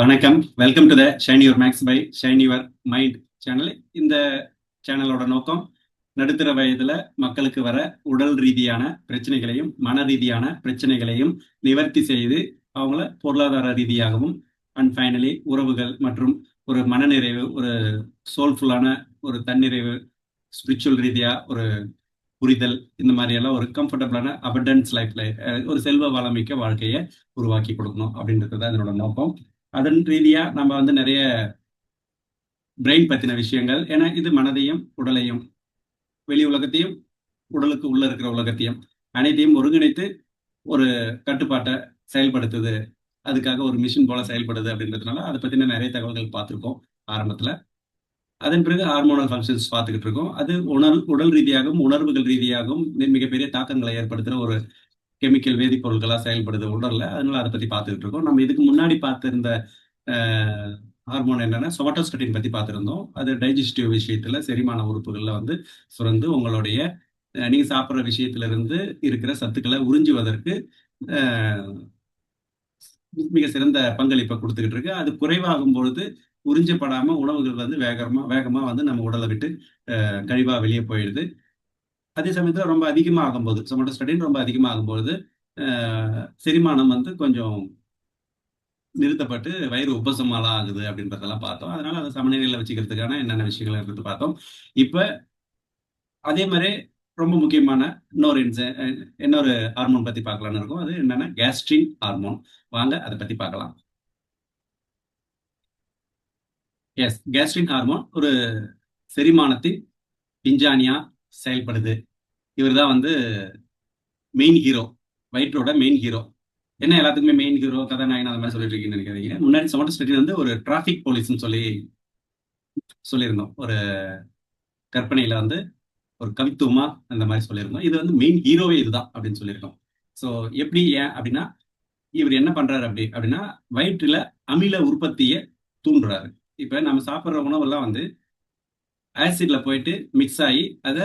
வணக்கம். Welcome to the Shine Your Max by Shine Your Mind channel. இந்த சேனலோட நோக்கம் நடுத்தர வயதுல மக்களுக்கு வர உடல் ரீதியான பிரச்சனைகளையும் மன ரீதியான பிரச்சனைகளையும் நிவர்த்தி செய்து அவங்கள பொருளாதார ரீதியாகவும் அண்ட் ஃபைனலி உறவுகள் மற்றும் ஒரு மனநிறைவு, ஒரு சோல்ஃபுல்லான ஒரு தன்னிறைவு, ஸ்பிரிச்சுவல் ரீதியா ஒரு புரிதல், இந்த மாதிரி எல்லாம் ஒரு கம்ஃபர்டபுளான அபண்டன்ஸ் லைஃப்ல ஒரு செல்வ வளமிக்க வாழ்க்கையை உருவாக்கி கொடுக்கணும் அப்படின்றது தான் இதனோட நோக்கம். அதன் ரீதியா நம்ம வந்து நிறைய பிரெயின் பத்தின விஷயங்கள், ஏன்னா இது மனதையும் உடலையும் வெளி உலகத்தையும் உடலுக்கு உள்ள இருக்கிற உலகத்தையும் அனைத்தையும் ஒருங்கிணைத்து ஒரு கட்டுப்பாட்டை செயல்படுத்துது. அதுக்காக ஒரு மிஷின் போல செயல்படுது அப்படின்றதுனால அதை பத்தின நிறைய தகவல்கள் பார்த்துருக்கோம் ஆரம்பத்துல. அதன் பிறகு ஹார்மோனல் ஃபங்க்ஷன்ஸ் பார்த்துக்கிட்டு இருக்கோம். அது உடல் ரீதியாகவும் உணர்வுகள் ரீதியாகவும் மிகப்பெரிய தாக்கங்களை ஏற்படுத்துகிற ஒரு கெமிக்கல் வேதிப்பொருட்களாக செயல்படுது உடல்ல. அதனால அதை பத்தி பார்த்துக்கிட்டு இருக்கோம். நம்ம இதுக்கு முன்னாடி பார்த்திருந்த ஹார்மோன் என்னன்னா சொமட்டோஸ்டட்டின் பத்தி பார்த்திருந்தோம். அது டைஜஸ்டிவ் விஷயத்துல செரிமான உறுப்புகள்ல வந்து சுரந்து உங்களுடைய நீங்க சாப்பிட்ற விஷயத்துல இருந்து இருக்கிற சத்துக்களை உறிஞ்சுவதற்கு மிக சிறந்த பங்களிப்பை கொடுத்துக்கிட்டு இருக்கு. அது குறைவாகும் பொழுது உறிஞ்சப்படாம உணவுகள் வந்து வேகமா வந்து நம்ம உடலை விட்டு கழிவா வெளியே போயிடுது. அதே சமயத்துல ரொம்ப அதிகமாக ஆகும்போது சொமட்டோஸ்டட்டின் ரொம்ப அதிகமாகும்போது செரிமானம் வந்து கொஞ்சம் நிறுத்தப்பட்டு வயிறு உபசமாலாம் ஆகுது அப்படின்றதெல்லாம் பார்த்தோம். அதனால அதை சமநிலையில வச்சுக்கிறதுக்கான என்னென்ன விஷயங்கள் எடுத்து பார்த்தோம். இப்ப அதே மாதிரி ரொம்ப முக்கியமான இன்னொரு ஹார்மோன் பத்தி பார்க்கலாம்னு இருக்கும். அது என்னன்னா கேஸ்ட்ரின் ஹார்மோன். வாங்க அதை பத்தி பார்க்கலாம். எஸ், கேஸ்ட்ரின் ஹார்மோன் ஒரு செரிமானத்தின் விஞ்ஞானியா செயல்படுது. இவர் தான் வந்து மெயின் ஹீரோ, வயிற்றோட மெயின் ஹீரோ. என்ன எல்லாத்துக்குமே மெயின் ஹீரோ, கதாநாயகன் அந்த மாதிரி சொல்லிட்டு இருக்கீங்கன்னு நினைக்கிறீங்க. முன்னாடி சொமட்டோஸ்டட்டின் வந்து ஒரு டிராஃபிக் போலீஸ்ன்னு சொல்லியிருந்தோம். ஒரு கற்பனையில வந்து ஒரு கவித்துவமா அந்த மாதிரி சொல்லியிருந்தோம். இது வந்து மெயின் ஹீரோவே இதுதான் அப்படின்னு சொல்லியிருக்கோம். ஸோ எப்படி, ஏன் அப்படின்னா இவர் என்ன பண்றாரு அப்படின்னா வயிற்றுல அமில உற்பத்தியை தூண்டுறாரு. இப்ப நம்ம சாப்பிட்ற உணவெல்லாம் வந்து ஆசிட்ல போயிட்டு மிக்ஸ் ஆகி அதை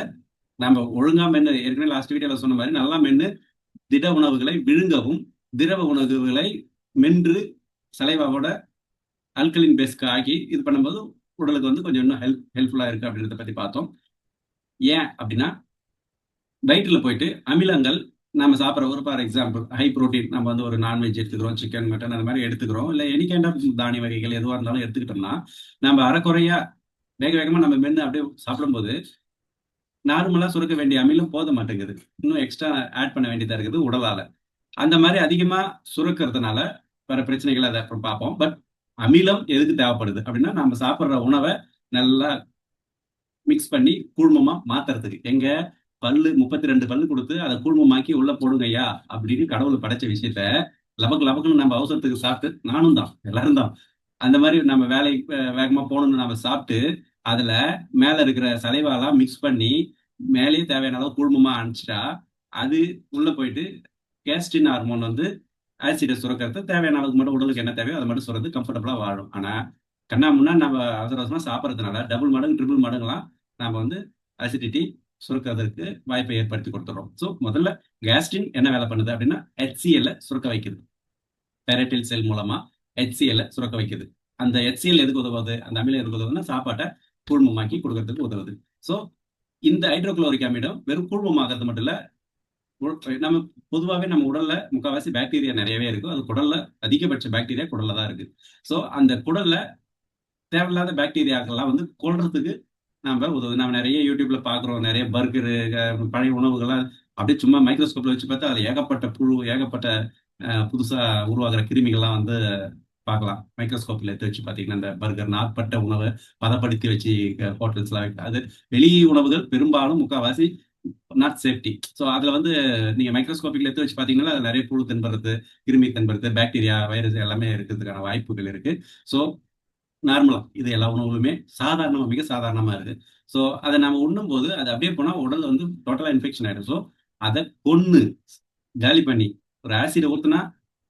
நம்ம ஒழுங்கா மென்னு, ஏற்கனவே லாஸ்ட் வீடியோல சொன்ன மாதிரி நல்லா மென்னு திட உணவுகளை விழுங்கவும், திரவ உணவுகளை மென்று சலைவாவோட அல்கலின் பேஸ்க்கு ஆகி இது பண்ணும்போது உடலுக்கு வந்து கொஞ்சம் இன்னும் ஹெல்ப்ஃபுல்லா இருக்கு அப்படின்றத பத்தி பார்த்தோம். ஏன் அப்படின்னா வயிற்றுல போயிட்டு அமிலங்கள் நம்ம சாப்பிட்ற ஒரு ஃபார் எக்ஸாம்பிள் ஹை ப்ரோட்டீன், நம்ம வந்து ஒரு நான்வெஜ் எடுத்துக்கிறோம், சிக்கன் மட்டன் அந்த மாதிரி எடுத்துக்கிறோம், இல்லை எனி கைண்ட் ஆஃப் தானிய வகைகள் எதுவாக இருந்தாலும் எடுத்துக்கிட்டோம்னா நம்ம அரைக்குறையா வேகமா நம்ம மென்று அப்படியே சாப்பிடும்போது நார்மலா சுரக்க வேண்டிய அமிலம் போத மாட்டேங்குது, இன்னும் எக்ஸ்ட்ரா ஆட் பண்ண வேண்டியதா இருக்குது உடலால. அந்த மாதிரி அதிகமா சுரக்கிறதுனால வர பிரச்சனைகளை அதை அப்புறம் பார்ப்போம். பட் அமிலம் எதுக்கு தேவைப்படுது அப்படின்னா நம்ம சாப்பிட்ற உணவை நல்லா மிக்ஸ் பண்ணி கூழ்மமா மாத்துறதுக்கு. எங்க 32 பல்லு கொடுத்து அதை கூழ்மமாக்கி உள்ள போடுங்க ஐயா அப்படின்னு கடவுள் படைச்ச விஷயத்த லபக்குன்னு நம்ம அவசரத்துக்கு சாப்பிட்டு, நானும் தான் எல்லாரும் தான் அந்த மாதிரி நம்ம வேலை வேகமா போகணும்னு நம்ம சாப்பிட்டு அதுல மேல இருக்கிற சலைவாலாம் மிக்ஸ் பண்ணி மேலேயே தேவையான அளவு கூழ்மமா அனுப்பிச்சிட்டா அது உள்ள போயிட்டு கேஸ்ட்ரின் ஹார்மோன் வந்து ஆசிடை சுரக்கிறது, தேவையான அளவுக்கு மட்டும் உடலுக்கு என்ன தேவையோ அதை மட்டும் சுரந்து கம்ஃபர்டபுளா வாழும். ஆனா கண்ணா முன்னா நம்ம அவசரமா சாப்பிட்றதுனால டபுள் மடங்கு ட்ரிபிள் மடங்குலாம் நம்ம வந்து அசிடிட்டி சுரக்கிறதுக்கு வாய்ப்பை ஏற்படுத்தி கொடுத்துறோம். ஸோ முதல்ல கேஸ்ட்ரின் என்ன வேலை பண்ணுது அப்படின்னா HCl சுரக்க வைக்குது. பெரட்டில் செல் மூலமா HCl சுரக்க வைக்குது. அந்த HCl எதுக்கு உதவுது, அந்த அமிலம் எதுக்கு உதவுதுன்னா சாப்பாட்டை கூழ்மமாக்கி கொடுக்கறதுக்கு உதவுது. ஸோ இந்த ஹைட்ரோகுளோரிக் அமிலம் வெறும் கூழ்மமாகிறது மட்டும் இல்ல, நம்ம பொதுவாகவே நம்ம உடல்ல முக்கால்வாசி பாக்டீரியா நிறையவே இருக்கு. அது குடல்ல அதிகபட்ச பாக்டீரியா குடல்ல தான் இருக்கு. ஸோ அந்த குடல்ல தேவையில்லாத பாக்டீரியாக்கள்லாம் வந்து கொல்றதுக்கு நம்ம உதவுது. நம்ம நிறைய யூடியூப்ல பாக்குறோம், நிறைய பர்கரு, பழைய உணவுகள்லாம் அப்படியே சும்மா மைக்ரோஸ்கோப்ல வச்சு பார்த்தா அது ஏகப்பட்ட புழு, ஏகப்பட்ட புதுசா உருவாகிற கிருமிகள்லாம் வந்து பார்க்கலாம். மைக்ரோஸ்கோப்ல எடுத்து வச்சு பார்த்தீங்கன்னா இந்த பர்கர் நாட்பட்ட உணவை பதப்படுத்தி வச்சு ஹோட்டல்ஸ்லாம் அது வெளி உணவுகள் பெரும்பாலும் முக்கால்வாசி நாட் சேஃப்டி. ஸோ அதுல வந்து நீங்க மைக்ரோஸ்கோபிக்ல எடுத்து வச்சு பார்த்தீங்கன்னா அது நிறைய புழு தென்படுறது, கிருமி தென்படுறது, பாக்டீரியா, வைரஸ் எல்லாமே இருக்கிறதுக்கான வாய்ப்புகள் இருக்கு. ஸோ நார்மலா இது எல்லா உணவுகளுமே சாதாரணமா, மிக சாதாரணமா இருக்கு. ஸோ அதை நம்ம உண்ணும் போது அது அப்படியே போனா உடல் வந்து டோட்டலா இன்ஃபெக்ஷன் ஆயிடும். ஸோ அதை கொன்னு காலி பண்ணி ஒரு ஆசிட் ஊத்துனா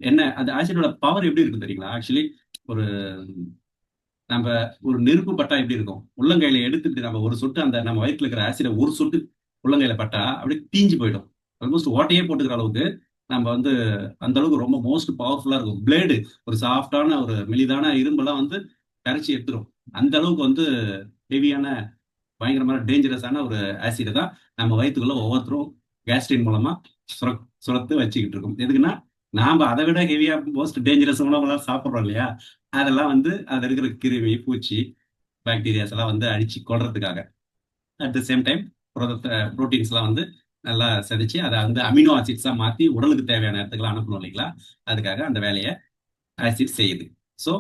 என்ன, அந்த ஆசிடோட பவர் எப்படி இருக்கு தெரியுங்களா? ஆக்சுவலி ஒரு நம்ம ஒரு நெருப்பு பட்டா எப்படி இருக்கும், உள்ளங்கையில எடுத்துட்டு நம்ம ஒரு சொட்டு அந்த நம்ம வயிற்றுல இருக்கிற ஆசிட ஒரு சொட்டு உள்ளங்கையில பட்டா அப்படியே தீஞ்சு போயிடும். ஆல்மோஸ்ட் ஓட்டையே போட்டுக்கிற அளவுக்கு நம்ம வந்து அந்த அளவுக்கு ரொம்ப மோஸ்ட் பவர்ஃபுல்லா இருக்கும். பிளேடு ஒரு சாஃப்டான ஒரு மெலிதான இரும்பெல்லாம் வந்து கரைச்சி எடுத்துரும். அந்த அளவுக்கு வந்து ஹெவியான பயங்கரமான டேஞ்சரஸான ஒரு ஆசிட் தான் நம்ம வயித்துக்குள்ள ஒவ்வொருத்தரும் கேஸ்ட்ரின் மூலமா சுரத்து வச்சுக்கிட்டு இருக்கோம். எதுக்குன்னா நாம அதை விட ஹெவியா மோஸ்ட் டேஞ்சரஸ் உணவுலாம் சாப்பிடுறோம் இல்லையா? அதெல்லாம் வந்து அது இருக்கிற கிருமி, பூச்சி, பாக்டீரியாஸ் எல்லாம் வந்து அழிச்சு கொல்றதுக்காக. அட் த சேம் டைம் புரோட்டீன்ஸ்லாம் வந்து நல்லா செதைச்சு அதை வந்து அமினோ ஆசிட்ஸா மாத்தி உடலுக்கு தேவையான இடத்துக்குலாம் அனுப்பணும் இல்லைங்களா? அதுக்காக அந்த வேலையை ஆசிட் செய்யுது. ஸோ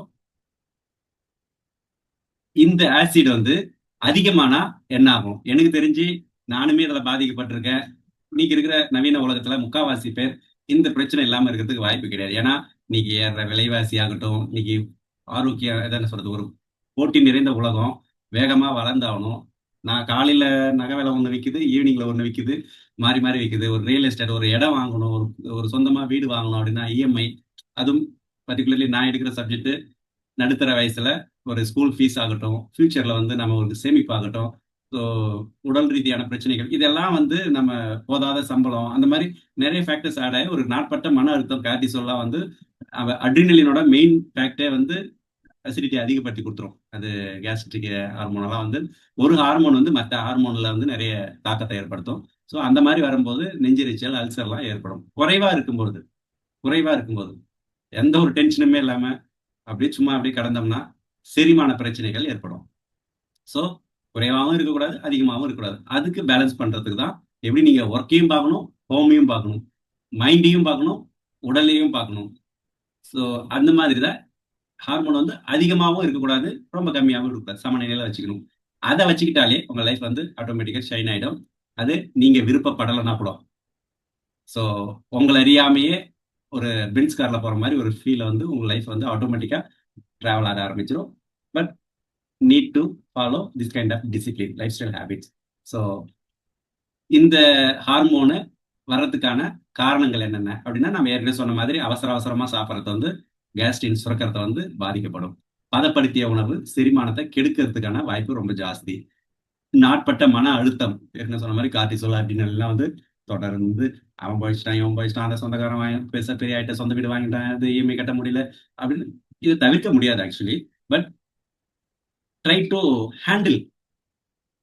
இந்த ஆசிட் வந்து அதிகமானா என்ன ஆகும்? எனக்கு தெரிஞ்சு நானுமே இதுல பாதிக்கப்பட்டிருக்கேன். இன்னைக்கு இருக்கிற நவீன உலகத்துல முக்காவாசி பேர் இந்த பிரச்சனை இல்லாம இருக்கிறதுக்கு வாய்ப்பு கிடையாது. ஏன்னா இன்னைக்கு ஏறுற விலைவாசி ஆகட்டும், இன்னைக்கு ஆரோக்கியம் என்ன சொல்றது, ஒரு போட்டி நிறைந்த உலகம், வேகமா வளர்ந்தாகணும். நான் காலையில நகை விலை ஒண்ணு விக்குது, ஈவினிங்ல ஒண்ணு விக்குது, மாறி மாறி விக்குது. ஒரு ரியல் எஸ்டேட் ஒரு இடம் வாங்கணும், ஒரு ஒரு சொந்தமா வீடு வாங்கணும் அப்படின்னா இஎம்ஐ, அதுவும் பர்டிகுலர்லி நான் எடுக்கிற சப்ஜெக்ட் நடுத்தர வயசுல ஒரு ஸ்கூல் ஃபீஸ் ஆகட்டும், ஃபியூச்சர்ல வந்து நம்ம ஒரு சேமிப்பாகட்டும், ஸோ உடல் ரீதியான பிரச்சனைகள் இதெல்லாம் வந்து நம்ம போதாத சம்பளம் அந்த மாதிரி நிறைய ஃபேக்டர்ஸ் ஆட் ஆகி ஒரு நாட்பட்ட மன அழுத்தம், கார்டிசோல்லாம் வந்து அட்ரினலினோட மெயின் ஃபேக்டே வந்து அசிடிட்டி அதிகப்படுத்தி கொடுத்துரும். அது கேஸ்ட்ரிக் ஹார்மோனெல்லாம் வந்து ஒரு ஹார்மோன் வந்து மற்ற ஹார்மோன்ல வந்து நிறைய தாக்கத்தை ஏற்படுத்தும். ஸோ அந்த மாதிரி வரும்போது நெஞ்செரிச்சல், அல்சர்லாம் ஏற்படும். குறைவா இருக்கும்போது எந்த ஒரு டென்ஷனுமே இல்லாம அப்படியே சும்மா அப்படியே கடந்தோம்னா செரிமான பிரச்சனைகள் ஏற்படும். ஸோ குறைவாகவும் இருக்கக்கூடாது, அதிகமாகவும் இருக்கக்கூடாது. அதுக்கு பேலன்ஸ் பண்றதுக்கு தான் எப்படி நீங்க ஒர்க்கையும் பார்க்கணும், ஹோமையும் பார்க்கணும், மைண்டையும் பார்க்கணும், உடலையும் பார்க்கணும். ஸோ அந்த மாதிரி தான் ஹார்மோன் வந்து அதிகமாகவும் இருக்கக்கூடாது, ரொம்ப கம்மியாகவும் இருக்கக்கூடாது, சமநிலையில வச்சுக்கணும். அதை வச்சுக்கிட்டாலே உங்க லைஃப் வந்து ஆட்டோமேட்டிக்கா ஷைன் ஆயிடும். அது நீங்க விருப்பப்படலைன்னா கூட. ஸோ உங்களை அறியாமையே ஒரு பென்ஸ் கார்ல போற மாதிரி ஒரு ஃபீல் வந்து உங்க லைஃப் வந்து ஆட்டோமேட்டிக்கா டிராவல் ஆக ஆரம்பிச்சிடும். But need to follow this kind of discipline life style habits. So இந்த ஹார்மோனு வர்றதுக்கான காரணங்கள் என்னென்ன அப்படின்னா, நம்ம ஏற்கனவே சொன்ன மாதிரி அவசர அவசரமா சாப்பிட்றது வந்து கேஸ்ட்ரின் சுரக்கிறத வந்து பாதிக்கப்படும். பதப்படுத்திய உணவு செரிமானத்தை கெடுக்கிறதுக்கான வாய்ப்பு ரொம்ப ஜாஸ்தி. நாட்பட்ட மன அழுத்தம், ஏற்கனவே சொன்ன மாதிரி கார்டிசோல் அப்படின்னு எல்லாம் வந்து தொடர்ந்து அவன் போயிட்டான், இவன் போயிட்டான், அந்த சொந்தக்காரன் வாங்கி பெரிய ஆயிட்ட, சொந்த வீடு வாங்கிட்டான், அது இஎம்ஐ கட்ட முடியல அப்படின்னு. இது தவிர்க்க முடியாது actually. But try to handle.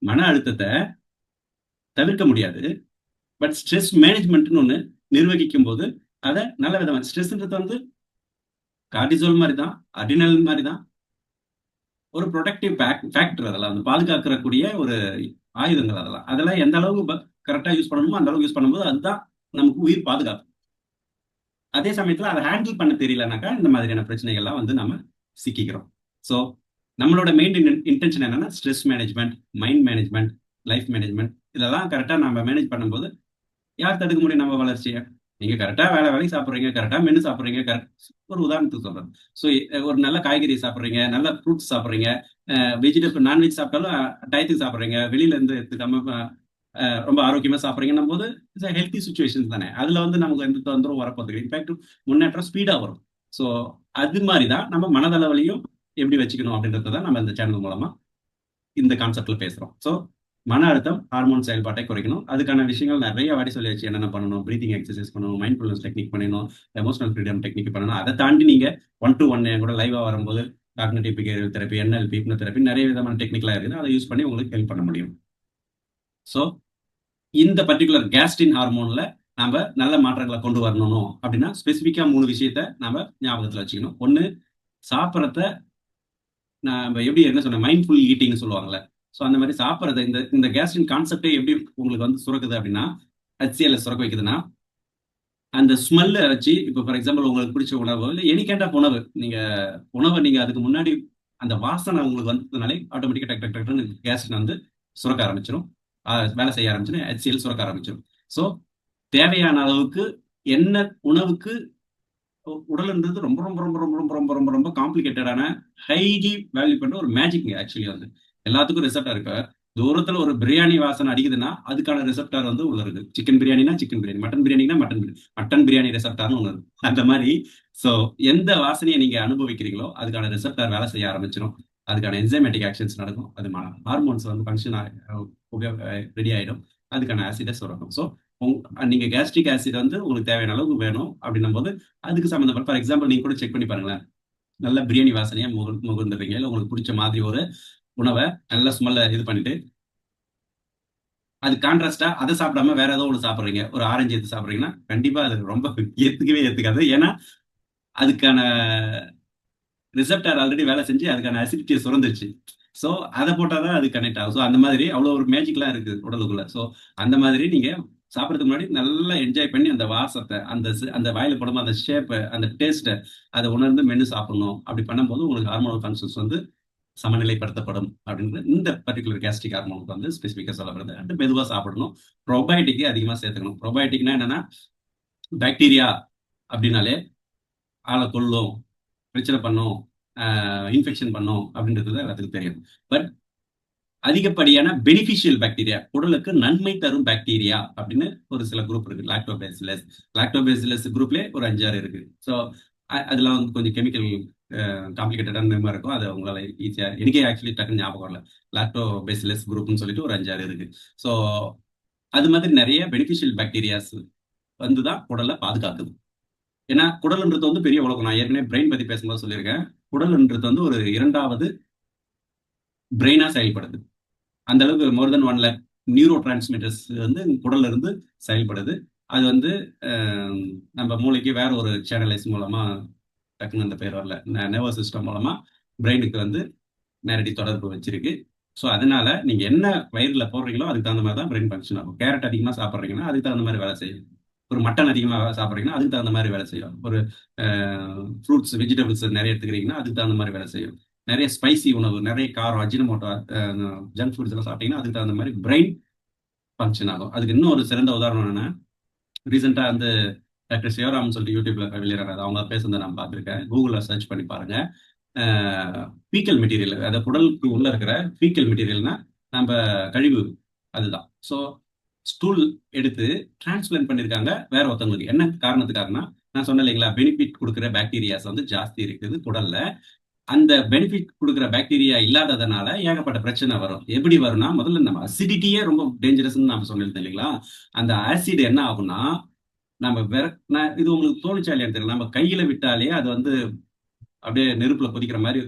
மன அழுத்தத்தை தவிர்க்க முடியாது. பட் ஸ்ட்ரெஸ் மேனேஜ்மெண்ட்னு ஒன்று நிர்வகிக்கும் போது அதை நல்ல விதமாக, ஸ்ட்ரெஸ்ன்றது வந்து கார்டிசோல் மாதிரி தான், அட்ரினல் மாதிரி தான், ஒரு ப்ரொடக்டிவ் ஃபேக்டர். அதெல்லாம் வந்து பாதுகாக்கக்கூடிய ஒரு ஆயுதங்கள். அதெல்லாம் எந்த அளவுக்கு கரெக்டாக யூஸ் பண்ணணுமோ அந்த அளவுக்கு யூஸ் பண்ணும்போது அதுதான் நமக்கு உயிர் பாதுகாப்பு. அதே சமயத்தில் அதை ஹேண்டில் பண்ண தெரியலனாக்கா இந்த மாதிரியான பிரச்சனைகள்லாம் வந்து நம்ம சிக்கிக்கிறோம். ஸோ நம்மளோட மெயின் இன்டென்ஷன் என்னன்னா stress management, mind management, life management, இதெல்லாம் கரெக்டாக நம்ம மேனேஜ் பண்ணும்போது யார் தடுக்க முடியும் நம்ம வளர்ச்சியை? நீங்க கரெக்டா வேலைக்கு சாப்பிட்றீங்க, கரெக்டா மென்னு சாப்பிட்றீங்க, ஒரு உதாரணத்துக்கு சொல்றேன். ஸோ ஒரு நல்ல காய்கறி சாப்பிட்றீங்க, நல்ல ஃப்ரூட்ஸ் சாப்பிட்றீங்க, வெஜிடபிள் நான்வெஜ் சாப்பிட்டாலும் டயத்துக்கு சாப்பிட்றீங்க, வெளியில இருந்து எடுத்துக்காம ரொம்ப ஆரோக்கியமா சாப்பிட்றீங்கன்னும் போது இட்ஸ் ஹெல்த்தி சுச்சுவேஷன் தானே. அதுல வந்து நமக்கு எந்த தொந்தரவும் வரப்போகுது, இன்ஃபேக்ட் முன்னேற்றம் ஸ்பீடா வரும். ஸோ அது மாதிரி தான் நம்ம மனதளவிலையும் எப்படி வச்சுக்கணும் அப்படின்றத தான் நம்ம இந்த சேனல் மூலமா இந்த கான்செப்ட்ல பேசுறோம். ஸோ மன அழுத்தம், ஹார்மோன் செயல்பாட்டை குறைக்கணும். அதுக்கான விஷயங்கள் நிறைய வாடி சொல்லியாச்சு. என்னென்ன பண்ணணும், ப்ரீத்திங் எக்ஸசைஸ் பண்ணணும், மைண்ட்ஃபுல்னஸ் டெக்னிக் பண்ணணும், எமோஷனல் ஃப்ரீடம் டெக்னிக் பண்ணணும். அதை தாண்டி நீங்க 1-to-1 என் கூட லைவா வரும்போது cognitive behavioural therapy, NLP, hypnotherapy, நிறைய விதமான டெக்னிக்லாம் இருக்குது. அதை யூஸ் பண்ணி உங்களுக்கு ஹெல்ப் பண்ண முடியும். ஸோ இந்த பர்டிகுலர் கேஸ்ட்ரின் ஹார்மோன்ல நாம நல்ல மாற்றங்களை கொண்டு வரணும் அப்படின்னா ஸ்பெசிஃபிக்கா 3 விஷயத்த நாம ஞாபகத்துல வச்சுக்கணும். ஒன்று, சாப்பிட்றத நம்ம எப்படி என்ன சொன்ன மைண்ட்ஃபுல் ஈட்டிங்னு சொல்லுவாங்கல்ல. ஸோ அந்த மாதிரி சாப்பிட்றது, இந்த இந்த கேஸ்ட்ரின் கான்செப்டே எப்படி உங்களுக்கு வந்து சுரக்குது அப்படின்னா, HCl சுரக்க வைக்குதுன்னா, அந்த ஸ்மெல்ல வச்சு, இப்போ ஃபார் எக்ஸாம்பிள் உங்களுக்கு பிடிச்ச உணவு இல்லை எனி கைண்ட் ஆஃப் உணவு, உணவை நீங்க அதுக்கு முன்னாடி அந்த வாசனை உங்களுக்கு வந்ததுனாலே ஆட்டோமேட்டிக்கா டக் டக் டக்னு கேஸ்ட்ரின் வந்து சுரக்க ஆரம்பிச்சிடும், வேலை செய்ய ஆரம்பிச்சிடும், HCl சுரக்க ஆரம்பிச்சிடும். ஸோ தேவையான அளவுக்கு என்ன உணவுக்கு உடல்ன்றது ரொம்ப ரொம்ப ரொம்ப ரொம்ப ரொம்ப ரொம்ப ரொம்ப ரொம்ப காம்ப்ளிகேட்டடான, ஹைலி வேல்யூ பண்ற ஒரு மேஜிக் ஆக்சுவலி. வந்து எல்லாத்துக்கும் ரிசப்டார் இருக்கு. தூரத்துல ஒரு பிரியாணி வாசனை அடிக்குதுன்னா அதுக்கான ரிசப்டார் வந்து உள்ள இருக்கு. சிக்கன் பிரியாணினா சிக்கன் பிரியாணி, மட்டன் பிரியாணினா மட்டன் பிரியாணி ரிசப்டார்னு ஒன்று இருக்கு. அந்த மாதிரி ஸோ எந்த வாசனையை நீங்க அனுபவிக்கிறீங்களோ அதுக்கான ரிசப்டார் வேலை செய்ய ஆரம்பிச்சிடும். அதுக்கான என்சைமேட்டிக் ஆக்ஷன்ஸ் நடக்கும். அது ஹார்மோன்ஸ் வந்து ஃபங்க்ஷன் ரெடி ஆயிடும். அதுக்கான ஆசிடை சுரக்கும். ஸோ நீங்க கேஸ்ட்ரிக் ஆசிட் வந்து உங்களுக்கு தேவையான அளவுக்கு வேணும் அப்படின்னும் போது அதுக்கு சம்மந்தப்பட்ட ஃபார் எக்ஸாம்பிள் நீங்க கூட செக் பண்ணி பாருங்களேன். நல்ல பிரியாணி வாசனையா முகந்துடுறீங்க, இல்லை உங்களுக்கு பிடிச்ச மாதிரி ஒரு உணவை நல்ல ஸ்மெல்ல இது பண்ணிட்டு அது கான்ட்ராஸ்டா அதை சாப்பிடாம வேற ஏதோ ஒன்று சாப்பிட்றீங்க, ஒரு ஆரஞ்சு எடுத்து சாப்பிட்றீங்கன்னா கண்டிப்பா அது ரொம்ப ஏத்துக்காது. ஏன்னா அதுக்கான ரிசப்டார் ஆல்ரெடி வேலை செஞ்சு அதுக்கான அசிடிட்டியை சுரந்துருச்சு. ஸோ அதை போட்டாதான் அது கனெக்ட் ஆகும். ஸோ அந்த மாதிரி அவ்வளோ ஒரு மேஜிக்லாம் இருக்கு உடலுக்குள்ள. ஸோ அந்த மாதிரி நீங்க சாப்பிட்றதுக்கு முன்னாடி நல்லா என்ஜாய் பண்ணி அந்த வாசத்தை, அந்த வாயில போடும்போது அந்த ஷேப்பை, அந்த டேஸ்ட்டை அதை உணர்ந்து மென்று சாப்பிடணும். அப்படி பண்ணும்போது உங்களுக்கு ஹார்மோனல் ஃபங்க்ஷன்ஸ் வந்து சமநிலைப்படுத்தப்படும் அப்படின்றது இந்த பர்டிகுலர் கேஸ்ட்ரிக் ஹார்மோனுக்கு வந்து ஸ்பெசிஃபிக்காக சொல்லப்படுது. அண்ட் மெதுவாக சாப்பிடணும். ப்ரோபயோட்டிக்கே அதிகமாக சேர்த்துக்கணும். ப்ரோபயோட்டிக்னா என்னன்னா, பாக்டீரியா அப்படின்னாலே ஆளை கொல்லும், பிரச்சனை பண்ணும், இன்ஃபெக்ஷன் பண்ணும் அப்படின்றது தான் எல்லாத்துக்கும் தெரியும். பட் அதிகப்படியான பெனிஃபிஷியல் பாக்டீரியா, உடலுக்கு நன்மை தரும் பாக்டீரியா அப்படின்னு ஒரு சில குரூப் இருக்கு. லாக்டோபேசிலஸ் குரூப்லேயே ஒரு 5-6 இருக்கு. ஸோ அதெல்லாம் வந்து கொஞ்சம் கெமிக்கல் காம்ப்ளிகேட்டடான நேமா இருக்கும். அது உங்களால ஈஸியா, எனக்கே ஆக்சுவலி டக்குன்னு ஞாபகம் இல்லை. லாக்டோபேசிலஸ் குரூப்னு சொல்லிட்டு ஒரு 5-6 இருக்கு. ஸோ அது மாதிரி நிறைய பெனிஃபிஷியல் பாக்டீரியாஸ் வந்து தான் குடலை பாதுகாக்குது. ஏன்னா குடல்ன்றது வந்து பெரிய உலகம். நான் ஏற்கனவே பிரெயின் பத்தி பேசும்போது சொல்லியிருக்கேன். குடல்ன்றது வந்து ஒரு 2வது பிரெயினா செயல்படுது. அந்த அளவுக்கு மோர் தென் 1 லேக் நியூரோ டிரான்ஸ்மிட்டர்ஸ் வந்து குடல்ல இருந்து செயல்படுது. அது வந்து நம்ம மூளைக்கு வேற ஒரு சேனலைஸ் மூலமா, டக்குன்னு அந்த பேர் வரல, நர்வஸ் சிஸ்டம் மூலமா பிரெயினுக்கு வந்து நேரடி தொடர்பு வச்சிருக்கு. ஸோ அதனால நீங்க என்ன வயிறுல போடுறீங்களோ அதுக்கு தகுந்த மாதிரி தான் பிரெயின் ஃபங்க்ஷன் ஆகும். கேரட் அதிகமாக சாப்பிட்றீங்கன்னா அதுக்கு தகுந்த மாதிரி வேலை செய்யும். ஒரு மட்டன் அதிகமாக சாப்பிட்றீங்கன்னா அதுக்கு தகுந்த மாதிரி வேலை செய்யும். ஒரு ஃப்ரூட்ஸ் வெஜிடபிள்ஸ் நிறைய எடுத்துக்கிறீங்கன்னா அதுக்கு தகுந்த மாதிரி வேலை செய்யும். நிறைய ஸ்பைசி உணவு, நிறைய காரம், அஜினமோட்டோ, ஜங்க் ஃபுட்ஸ் எல்லாம் சாப்பிட்டீங்கன்னா அதுக்கு தகுந்த மாதிரி பிரெயின் ஃபங்க்ஷன் ஆகும். அதுக்கு இன்னும் ஒரு சிறந்த உதாரணம் என்னன்னா, ரீசெண்டா வந்து டாக்டர் சிவராமன் சொல்லிட்டு யூடியூப்ல வெளியிடறாரு. அவங்க பேசுனதை நான் பார்த்துருக்கேன். கூகுள்ல சர்ச் பண்ணி பாருங்க. ஃபீக்கல் மெட்டீரியல், அதை குடலுக்கு உள்ள இருக்கிற ஃபீக்கல் மெட்டீரியல்னா நம்ம கழிவு, அதுதான். ஸோ ஸ்டூல் எடுத்து டிரான்ஸ்பிளான்ட் பண்ணியிருக்காங்க வேற ஒருத்தவங்களுக்கு. என்ன காரணத்துக்காகனா, நான் சொன்னேன் இல்லைங்களா, பெனிஃபிட் கொடுக்குற பாக்டீரியாஸ் வந்து ஜாஸ்தி இருக்குது குடல்ல. அந்த பெனிஃபிட் கொடுக்குற பாக்டீரியா இல்லாததுனால ஏகப்பட்ட பிரச்சனை வரும். எப்படி வரும்னா, முதல்ல நம்ம அசிடிட்டியே ரொம்ப டேஞ்சரஸ்ன்னு நம்ம சொல்லியிருந்தோம் இல்லைங்களா. அந்த ஆசிட் என்ன ஆகும்னா, நம்ம இது உங்களுக்கு தோணுச்சா இல்லையான்னு தெரியல, நம்ம கையில விட்டாலே அது வந்து அப்படியே நெருப்புல கொதிக்கிற மாதிரி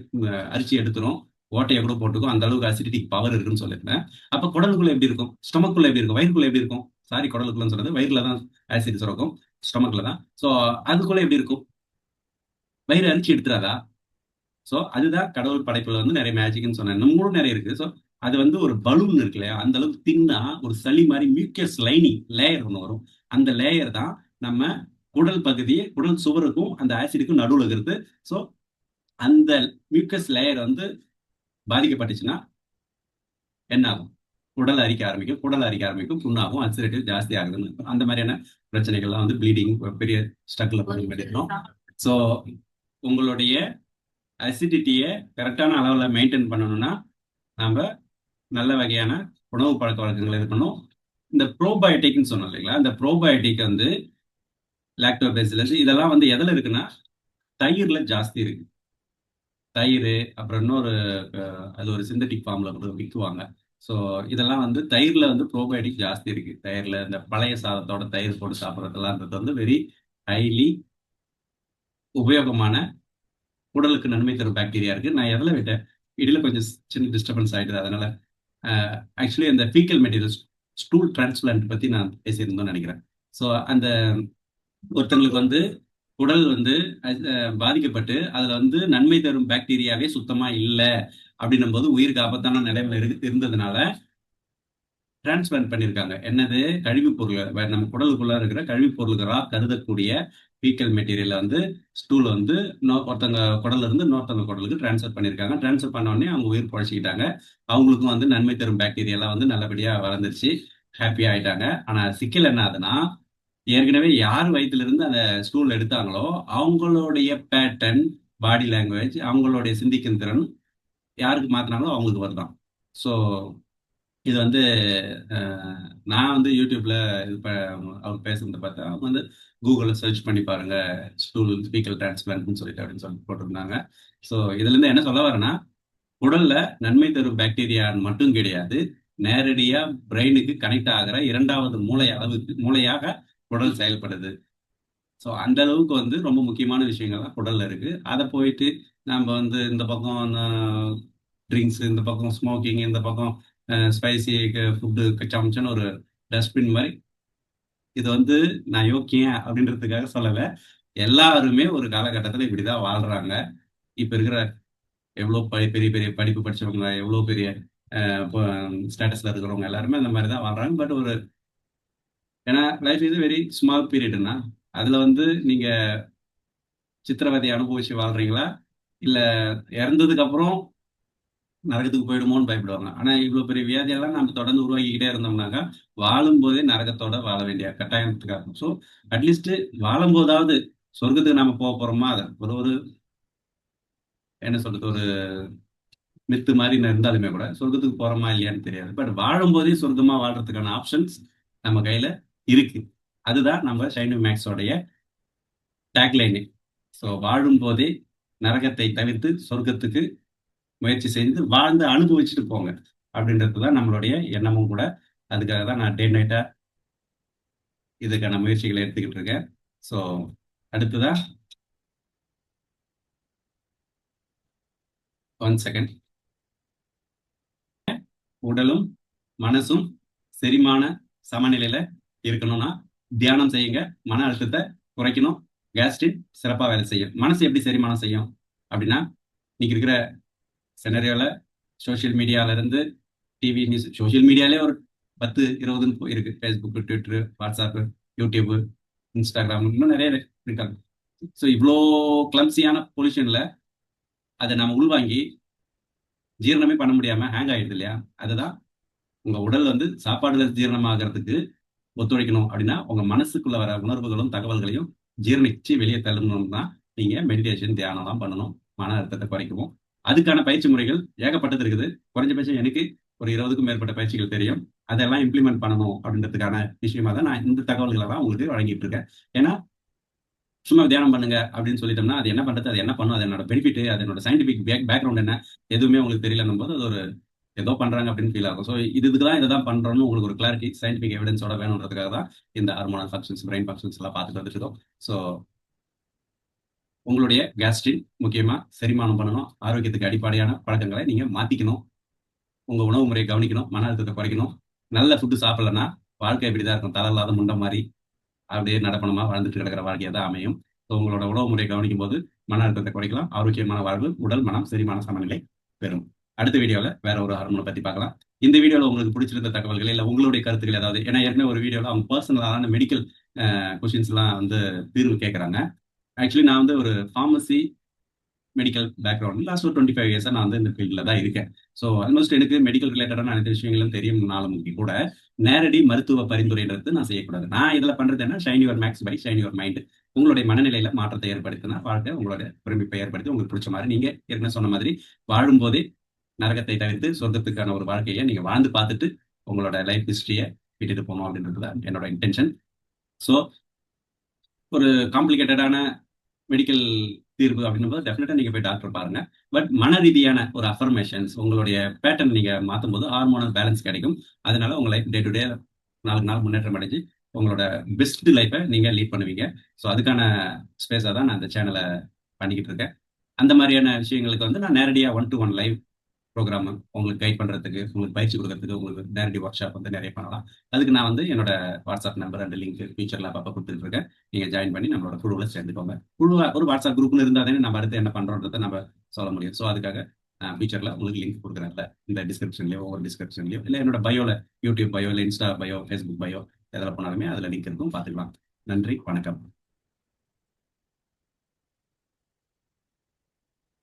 அரிசி எடுத்துரும், ஓட்டையை கூட போட்டுக்கும். அந்த அளவுக்கு அசிடிட்டிக் பவர் இருக்குன்னு சொல்லியிருந்தேன். அப்ப குடலுக்குள்ள எப்படி இருக்கும், ஸ்டொமக்குள்ள எப்படி இருக்கும், வயிறுக்குள்ள எப்படி இருக்கும்? சாரி, குடலுக்குள்ளன்னு சொல்றது, வயிறுல தான் ஆசிட் சுரக்கும், ஸ்டொமக்ல தான். ஸோ அதுக்குள்ள எப்படி இருக்கும்? வயிறு அரிச்சு எடுத்துறாதா? ஸோ அதுதான் கடவுள் படைப்புல வந்து நிறைய மேஜிக்னு சொன்னேன். நம்மளும் நிறைய இருக்கு. ஸோ அது வந்து ஒரு பலூன் இருக்கு இல்லையா, அந்த அளவுக்கு தின்னா ஒரு சளி மாதிரி மியூக்கஸ் லைனிங் லேயர் ஒன்று வரும். அந்த லேயர் தான் நம்ம குடல் பகுதியை, குடல் சுவருக்கும் அந்த ஆசிடுக்கும் நடுவில் இருக்கிறது. ஸோ அந்த மியூக்கஸ் லேயர் வந்து பாதிக்கப்பட்டுச்சுன்னா என்ன ஆகும்? குடல் அரிக்க ஆரம்பிக்கும், புண்ணாகும், அல்சரேட்டிவ் ஜாஸ்தி ஆகுதுன்னு. அந்த மாதிரியான பிரச்சனைகள்லாம் வந்து ப்ளீடிங், பெரிய ஸ்ட்ரகிள் பண்ணிருக்கோம். ஸோ உங்களுடைய அசிடிட்டியை கரெக்டான அளவில் மெயின்டைன் பண்ணணும்னா நம்ம நல்ல வகையான உணவு பழக்க வழக்கங்கள் இருக்கணும். இந்த ப்ரோபயோட்டிக்னு சொன்னோம் இல்லைங்களா, இந்த ப்ரோபயோட்டிக் வந்து லாக்டோபேசிலஸ் இதெல்லாம் வந்து எதில் இருக்குன்னா, தயிர்ல ஜாஸ்தி இருக்கு. தயிர், அப்புறம் இன்னொரு அது ஒரு சிந்தட்டிக் ஃபார்ம்ல கூட விற்குவாங்க. ஸோ இதெல்லாம் வந்து தயிர்ல வந்து ப்ரோபயோட்டிக் ஜாஸ்தி இருக்கு. தயிர்ல இந்த பழைய சாதத்தோட தயிர் போட்டு சாப்பிட்றதுலாம்ன்றது வந்து வெரி ஹைலி உபயோகமான, உடலுக்கு நன்மை தரும் பாக்டீரியா இருக்கு. நான் எதில் விட்டேன், இடையில கொஞ்சம் சின்ன டிஸ்டர்பன்ஸ் ஆயிடுது. அதனால ஆக்சுவலி அந்த ஃபீக்கல் மெட்டீரியல் ஸ்டூல் டிரான்ஸ்பிளான்ட் பத்தி நான் பேசியிருந்தோம்னு நினைக்கிறேன். ஸோ அந்த ஒருத்தங்களுக்கு வந்து உடல் வந்து பாதிக்கப்பட்டு அதுல வந்து நன்மை தரும் பாக்டீரியாவே சுத்தமா இல்லை அப்படின்னும் போது உயிருக்கு ஆபத்தான நிலைமையில இருந்ததுனால டிரான்ஸ்பிளான்ட் பண்ணியிருக்காங்க. என்னது? கழிவுப் பொருள், நம்ம குடலுக்குள்ள இருக்கிற கழிவுப் பொருள்களா கருதக்கூடிய ஃபீக்கல் மெட்டீரியலை வந்து ஸ்டூல் வந்து ஒருத்தவங்க குடல்ல இருந்து இன்னொருத்தவங்க குடலுக்கு டிரான்ஸ்ஃபர் பண்ணியிருக்காங்க. டிரான்ஸ்ஃபர் பண்ண உடனே அவங்க உயிர் பழச்சிக்கிட்டாங்க. அவங்களுக்கும் வந்து நன்மை தரும் பாக்டீரியாலாம் வந்து நல்லபடியா வளர்ந்துருச்சு, ஹாப்பியா ஆயிட்டாங்க. ஆனா சிக்கல் என்ன ஆகுதுன்னா, ஏற்கனவே யார் வயிற்றுல இருந்து அந்த ஸ்டூல் எடுத்தாங்களோ அவங்களுடைய பேட்டர்ன், பாடி லாங்குவேஜ், அவங்களுடைய சிந்திக்கும் திறன் யாருக்கு மாத்தினாங்களோ அவங்களுக்கு வருதான். ஸோ இது வந்து நான் வந்து யூடியூப்ல அவர் பேசுறத பார்த்தா அவங்க வந்து கூகுளில் சர்ச் பண்ணி பாருங்க, ஸ்டூல் ஃபீக்கல் டிரான்ஸ்பிளான்ட்னு சொல்லிட்டு அப்படின்னு சொல்லி போட்டிருந்தாங்க. ஸோ இதுல இருந்து என்ன சொல்ல வரேன்னா, உடல்ல நன்மை தரும் பாக்டீரியா மட்டும் கிடையாது, நேரடியா பிரெயினுக்கு கனெக்ட் ஆகிற இரண்டாவது மூளையாக குடல் செயல்படுது. ஸோ அந்த அளவுக்கு வந்து ரொம்ப முக்கியமான விஷயங்கள்லாம் குடல்ல இருக்கு. அதை போயிட்டு நம்ம வந்து இந்த பக்கம் ட்ரிங்க்ஸ், இந்த பக்கம் ஸ்மோக்கிங், இந்த பக்கம் ஸ்பைசி ஃபுட்டு சமைச்சோன்னு ஒரு டஸ்ட்பின் மாதிரி. இது வந்து நான் யோக்கியன் அப்படின்றதுக்காக சொல்லலை. எல்லாருமே ஒரு காலகட்டத்தில் இப்படிதான் வாழ்றாங்க. இப்ப இருக்கிற எவ்வளோ பெரிய பெரிய படிப்பு படிச்சவங்க, எவ்வளோ பெரிய ஸ்டேட்டஸ்ல இருக்கிறவங்க எல்லாருமே அந்த மாதிரி தான் வாழ்றாங்க. பட் ஒரு ஏன்னா லைஃப் இஸ் வெரி ஸ்மால் பீரியட்னா அதுல வந்து நீங்க சித்திரவதையை அனுபவிச்சு வாழ்றீங்களா, இல்ல இறந்ததுக்கு அப்புறம் நரகத்துக்கு போயிடுமோன்னு பயப்படுவாங்க. ஆனா இவ்வளவு பெரிய வியாதியெல்லாம் நம்ம தொடர்ந்து உருவாக்கிக்கிட்டே இருந்தோம்னாக்கா வாழும் போதே நரகத்தோட வாழ வேண்டிய கட்டாயத்துக்காக இருக்கும். ஸோ அட்லீஸ்ட் வாழும் போதாவது சொர்க்கத்துக்கு நாம போக போறோமா, அதை ஒரு ஒரு என்ன சொல்றது, ஒரு மித்து மாதிரி இருந்தாலுமே கூட சொர்க்கத்துக்கு போறோமா இல்லையான்னு தெரியாது. பட் வாழும்போதே சொர்க்கமா வாழ்றதுக்கான ஆப்ஷன்ஸ் நம்ம கையில இருக்கு. அதுதான் நம்ம ஷைனி மேக்ஸோடைய டேக்லைனு. ஸோ வாழும் போதே நரகத்தை தவிர்த்து சொர்க்கத்துக்கு முயற்சி செய்து வாழ்ந்து அனுபவிச்சுட்டு போங்க அப்படின்றது தான் நம்மளுடைய எண்ணமும் கூட. அதுக்காக தான் நான் டே நைட்டா இதுக்கான முயற்சிகளை எடுத்துக்கிட்டு இருக்கேன். ஸோ அடுத்ததா 1 செகண்ட். உடலும் மனசும் செரிமான சமநிலையில இருக்கணும்னா தியானம் செய்யுங்க. மன அழுத்தத்தை குறைக்கணும். கேஸ்ட்ரின் சிறப்பா வேலை செய்யும். மனசு எப்படி செரிமானம் செய்யும் அப்படின்னா, இன்னைக்கு இருக்கிற செனரியோல சோசியல் மீடியால இருந்து டிவி நியூஸ், சோசியல் மீடியாலே ஒரு 10-20 இருக்கு. Facebook, Twitter, WhatsApp, YouTube, Instagram, இன்னும் நிறைய இருக்காங்க. ஸோ இவ்வளோ கிளம்சியான பொல்யூஷன்ல அதை நம்ம உள்வாங்கி ஜீரணமே பண்ண முடியாம ஹேங் ஆயிடுது இல்லையா. அதுதான் உங்க உடல் வந்து சாப்பாடுல ஜீரணமாகறதுக்கு ஒத்துழைக்கணும் அப்படின்னா உங்க மனசுக்குள்ள வர உணர்வுகளும் தகவல்களையும் ஜீரணிச்சு வெளியே தள்ளணும்னா நீங்க மெடிடேஷன், தியானம் தான் பண்ணணும். மன அழுத்தத்தை குறைக்கவும் அதுக்கான பயிற்சி முறைகள் ஏகப்பட்டது இருக்குது. குறைஞ்சபட்சம் எனக்கு ஒரு 20க்கும் மேற்பட்ட பயிற்சிகள் தெரியும். அதெல்லாம் இம்ப்ளிமெண்ட் பண்ணணும் அப்படின்றதுக்கான விஷயமா தான் நான் இந்த தகவல்களை தான் உங்களுக்கு வழங்கிட்டு இருக்கேன். ஏன்னா சும்மா தியானம் பண்ணுங்க அப்படின்னு சொல்லிட்டோம்னா அது என்ன பண்றது, அது என்ன பண்ணும், அது என்னோட பெனிஃபிட், அதனோட சயின்டிபிக் பேக்ரவுண்ட் என்ன, எதுவுமே உங்களுக்கு தெரியலன்னும் போது அது ஒரு ஏதோ பண்றாங்க அப்படின்னு ஃபீல் ஆகும். ஸோ இதுக்கு தான் இதை தான் பண்றோம்னு உங்களுக்கு ஒரு கிளாரிட்டி சயின்டிபிக் எவிடன்ஸோட வேணுன்றதுக்காக தான் இந்த ஹார்மோனல் ஃபங்க்ஷன்ஸ், பிரெயின் ஃபங்க்ஷன்ஸ் எல்லாம் பார்த்துட்டு வந்துட்டு இருக்கோம். ஸோ உங்களுடைய கேஸ்ட்ரின் முக்கியமா செரிமானம் பண்ணணும். ஆரோக்கியத்துக்கு அடிப்படையான பழக்கங்களை நீங்க மாத்திக்கணும். உங்க உணவு முறையை கவனிக்கணும். மன அழுத்தத்தை குறைக்கணும். நல்ல ஃபுட்டு சாப்பிடலன்னா வாழ்க்கை இப்படிதான் இருக்கும். தலை இல்லாத முண்டை மாதிரி அப்படியே நடப்பணமா வாழ்ந்துட்டு கிடக்கிற வாழ்க்கையா தான் அமையும். ஸோ உங்களோட உணவு முறையை கவனிக்கும் போது மன அழுத்தத்தை குறைக்கலாம். ஆரோக்கியமான வாழ்வு, உடல் மனம் செரிமான சமநிலை பெறும். அடுத்த வீடியோல வேற ஒரு ஹார்மோனை பத்தி பார்க்கலாம். இந்த வீடியோல உங்களுக்கு பிடிச்சிருந்த தகவல்கள் இல்ல உங்களுடைய கருத்துக்கள் ஏதாவது, ஏன்னா ஏற்கனவே ஒரு வீடியோல அவங்க பர்சனலான மெடிக்கல் கொஸ்டின்ஸ் எல்லாம் வந்து தீர்வு கேட்கறாங்க. ஆக்சுவலி நான் வந்து ஒரு ஃபார்மசி மெடிக்கல் பேக்ரவுண்ட் லாஸ்ட் ஒரு 25 இயர்ஸா நான் வந்து இந்த ஃபீல்டில் தான் இருக்கேன். ஸோ ஆல்மோஸ்ட் எனக்கு மெடிக்கல் ரிலேட்டடான அனைத்து விஷயங்களும் தெரியும்னாலும் கூட நேரடி மருத்துவ பரிந்துரைன்றது நான் செய்யக்கூடாது. நான் இதில் பண்றது என்ன, Shine Your Max by Shine Your Mind. உங்களுடைய மனநிலையில மாற்றத்தை ஏற்படுத்தினா வாழ்க்கை உங்களுடைய பிரமிப்பை ஏற்படுத்தி உங்களுக்கு பிடிச்ச மாதிரி நீங்க ஏற்கனவே சொன்ன மாதிரி வாழும்போதே நரகத்தை தவிர்த்து சொர்க்கத்துக்கான ஒரு வாழ்க்கையை நீங்க வாழ்ந்து பார்த்துட்டு உங்களோட லைஃப் ஹிஸ்டரியை விட்டுட்டு போகணும் அப்படின்றது தான் என்னோட இன்டென்ஷன். ஸோ ஒரு காம்ப்ளிகேட்டடான மெடிக்கல் தீர்வு அப்படின்னும் டெஃபினட்டா நீங்க போய் டாக்டர் பாருங்க. பட் மன ரீதியான ஒரு அஃபர்மேஷன்ஸ், உங்களுடைய பேட்டர்ன் நீங்க மாற்றும் போது ஹார்மோனல் பேலன்ஸ் கிடைக்கும். அதனால உங்க லைஃப் டே டு டே நாளுக்கு நாள் முன்னேற்றம் அடைஞ்சு உங்களோட பெஸ்ட் லைஃபை நீங்க லீட் பண்ணுவீங்க. ஸோ அதுக்கான ஸ்பேஸாக தான் நான் இந்த சேனலை பண்ணிக்கிட்டு இருக்கேன். அந்த மாதிரியான விஷயங்களுக்கு வந்து நான் நேரடியாக 1-to-1 லைவ் ப்ரோக்ராம் உங்களுக்கு கைட் பண்றதுக்கு, உங்களுக்கு பயிற்சி கொடுக்கறதுக்கு, உங்களுக்கு நேரடி ஒர்க் ஷாப் வந்து நிறைய பண்ணலாம். அதுக்கு நான் வந்து என்னோட வாட்ஸ்அப் நம்பர் அண்ட் லிங்க் ஃபியூச்சர்ல அப்பப்போ கொடுத்துட்டு இருக்கேன். நீங்க ஜாயின் பண்ணி நம்மளோட குழுவில் சேர்ந்துக்கோங்க. குழுவா ஒரு வாட்ஸ்அப் குரூப்னு இருந்தால் தானே நம்ம அடுத்து என்ன பண்றோன்றதை நம்ம சொல்ல முடியும். ஸோ அதுக்காக ஃபியூச்சர்ல உங்களுக்கு லிங்க் கொடுக்குறேன்ல, இந்த டிஸ்கிரிப்ஷன்லயோ ஒவ்வொரு டிஸ்கிரிப்ஷன்லயோ இல்லை என்னோட பயோல, யூடியூப் பயோ இல்லை இன்ஸ்டா பயோ, ஃபேஸ்புக் பயோ எதில் போனாலுமே அதில் லிங்க் இருக்கும், பார்த்துக்கலாம். நன்றி, வணக்கம்.